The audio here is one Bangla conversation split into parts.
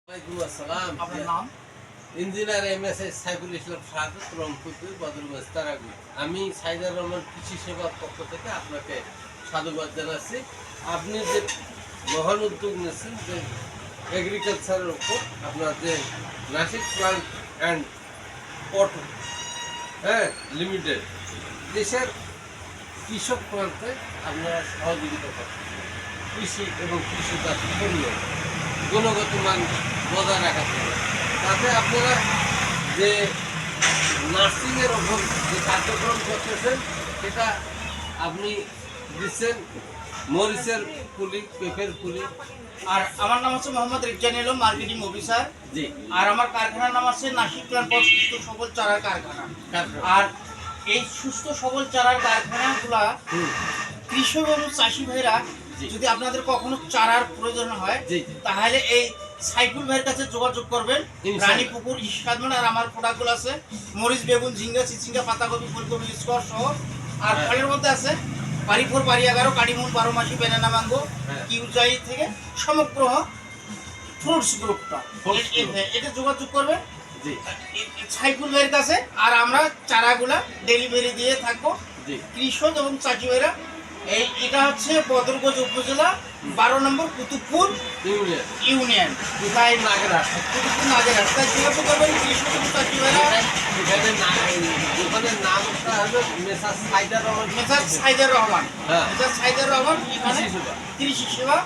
ওয়ালাইকুম আসসালাম। আপনার নাম? Engineer M S. সাইফুল ইসলাম শাহাদত, রংপুর বদরগঞ্জ তারাগুল। আমি সাইদার রহমান কৃষি সেবার পক্ষ থেকে আপনাকে সাধুবাদ জানাচ্ছি। আপনি যে মহান উদ্যোগ নিয়েছেন যে এগ্রিকালচারের উপর আপনার যে Nashik plant and pot limited দেশের কৃষক প্রান্তে আপনারা সহযোগিতা করেন কৃষি এবং কৃষিজাত পণ্য গুণগত মান বজায় রাখার জন্য। তাতে আপনারা যে নার্সিংয়ের ওপর যে কার্যক্রম করতেছেন সেটা আপনি দিচ্ছেন মরিচের পুলি, পেঁপের পুলি। আর আমার নাম হচ্ছে মোহাম্মদ রিকজান এলম, মার্কেটিং অফিসার। জি। আর আমার কারখানার নাম আছে নাসিক প্ল্যান্ট ফর সুস্থ সবল চারার কারখানা। আর এই সুস্থ সবল চারার কারখানাগুলা কৃষক এবং চাষি ভাইরা যদি আপনাদের কখনো চারার প্রয়োজন হয় তাহলে এই সাইফুল ভাইয়ের কাছে যোগাযোগ করবেন। রানীপুকুর ইস্কাদমান। আর আমার প্রোডাক্টগুলো আছে মরিচ, বেগুন, ঝিঙ্গা, চিচিঙ্গা, পাতাকপি, ফুলকপি, স্কোয়াশ সহ। আর ফলের মধ্যে আছে বাড়ি 4, বাড়ি 11, কাডিমন, 12 মাসি, ব্যানানা, ম্যাঙ্গো, কিউজাই থেকে সমগ্র ফ্রুটস গ্রুপটা। এটা যোগাযোগ করবেন সাইফুল ভাইয়ের কাছে। আর আমরা চারাগুলা ডেলিভারি দিয়ে থাকবো কৃষক এবং চাষি ভাইরা। এটা হচ্ছে বদরগঞ্জ উপজেলা 12 নম্বর কুতুবপুর ইউনিয়ন। কুতুবপুর নাগের রাস্তায় যোগাযোগ করবেন কৃষক এবং চাষি ভাইরা। মেসার সাইদার রহমান এখানে কৃষি সেবা।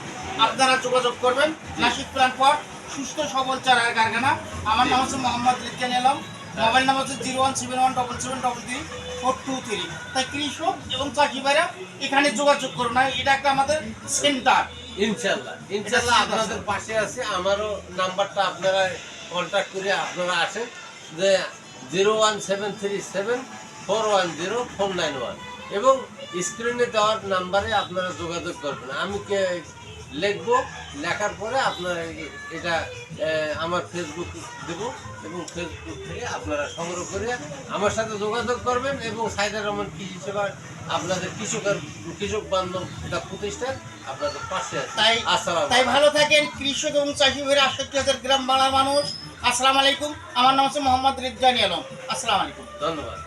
আপনারা যোগাযোগ করবেন নাসিক প্ল্যান্ট ফর সুস্থ সবল চারার কারখানা। আমার নাম হচ্ছে মোহাম্মদ রিকজান এলম। মোবাইল নাম্বার হচ্ছে 0171777423। তাই কৃষক এবং চাষি ভাইরা এখানে যোগাযোগ করুন। এটা একটা আমাদের সেন্টার। ইনশাল্লাহ আপনাদের পাশে আছে। আমারও নাম্বারটা আপনারা কন্ট্যাক্ট করে আপনারা আসেন যে 01737410491 এবং স্ক্রিনে দেওয়ার নাম্বারে আপনারা যোগাযোগ করবেন। আমি লিখবো, লেখার পরে আপনারা এটা আমার ফেসবুক দেবো এবং ফেসবুক থেকে আপনারা সংগ্রহ করে আমার সাথে যোগাযোগ করবেন। এবং সাইদার রহমান কৃষি সেবা আপনাদের কৃষক বান্ধব এটা প্রতিষ্ঠান আপনাদের পাশে আছে। তাই ভালো থাকেন কৃষক এবং চাষি ভাইরা। 68,000 গ্রাম বাংলার মানুষ। আসসালামু আলাইকুম। আমার নাম হচ্ছে মোহাম্মদ রিকজান এলম। আসসালামু আলাইকুম। ধন্যবাদ।